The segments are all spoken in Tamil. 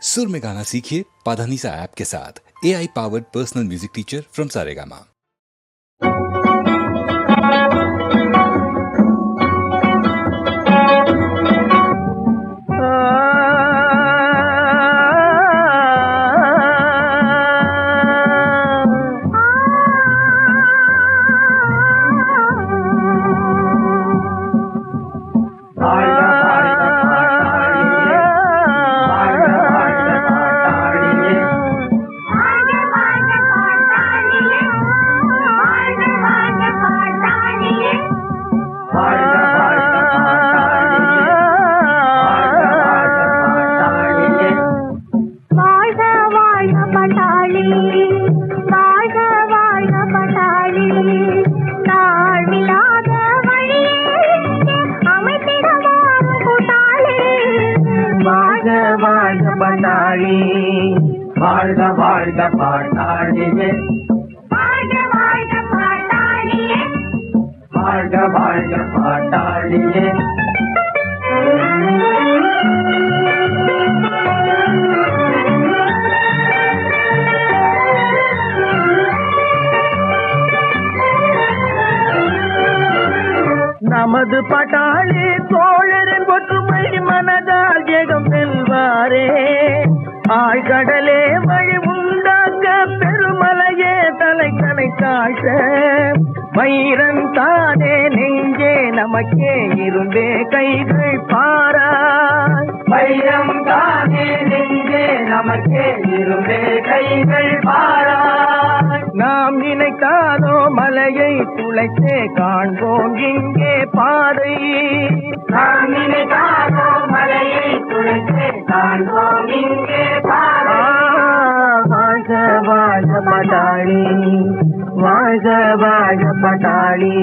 सुर में गाना सीखिए पाधानीसा ऐप के साथ। AI powered personal music teacher from Saregama. வாழ்க வாழ்க பாட்டாளியே, வாழ்க வாழ்க பாட்டாளியே. நமது பட்டாளி தோழரின் ஒற்றுமை மனதால் ஜெகம் செல்வாரே. ஆழ்கடலே வழி உண்டாக்க பெருமலையே தலை தாழ்த்த வைரன் தானே நெஞ்சே நமக்கே இருந்தே கைகள் பாராய். வைரம் தானே நெஞ்சே நமக்கே இருந்தே கைகள் பாராய். நாம் நினைத்தாலோ மலையை துளைத்தே காண்போம் இங்கே பாதை. நாம் நினைத்தாலோ மலையை துளைத்தே காண்போம் இங்கே பாதை. வாழ்க வாழ்க பட்டாளி, வாழ்க வாழ்க பட்டாளி.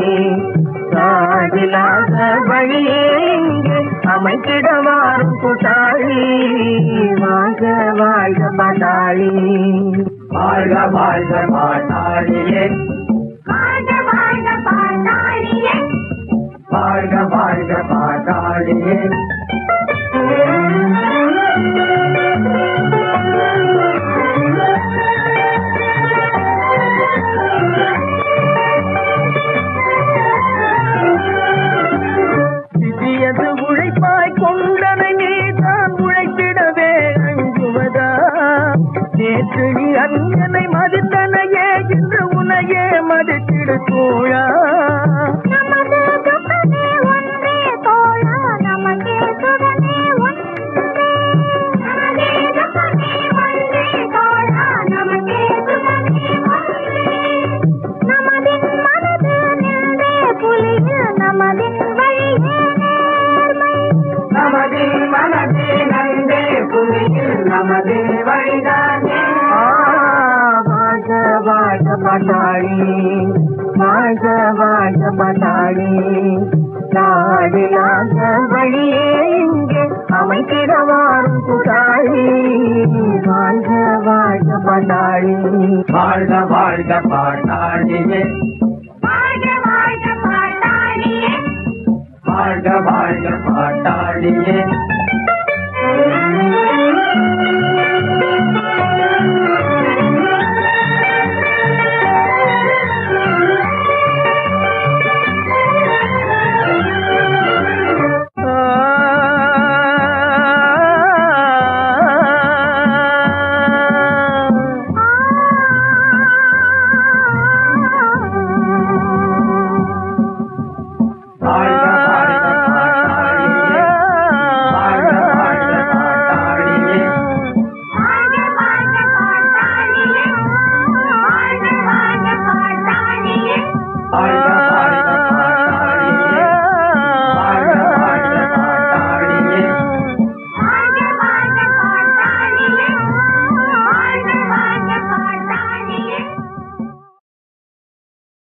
சாதிலாக வழியே இங்கே அமைத்திடவாரும் கூட்டாளி. வாழ்க வாழ்க பட்டாளி, வாழ்க வாழ்க பாட்டாளியே, வாழ்க வாழ்க பாட்டாளியே, வாழ்க வாழ்க பாட்டாளியே. சிறியது உழைப்பாய் கொண்டனை நீதான் உழைத்திடவே அஞ்சுவதா. நேற்று நீ அண்ணனை மதித்தனையே இன்று உனையே மதித்திடு தோழா. வாழ்க பட்டாளி, வாழ்க வாழ்க பட்டாளி. நாடிலாக வழியே இங்கே அமைத்திடவாரும் கூட்டாளி. வாழ்க வாழ்க பட்டாளி, வாழ்க வாழ்க பாட்டாளியே, வாழ்க வாழ்க பாட்டாளியே, வாழ்க வாழ்க பாட்டாளியே.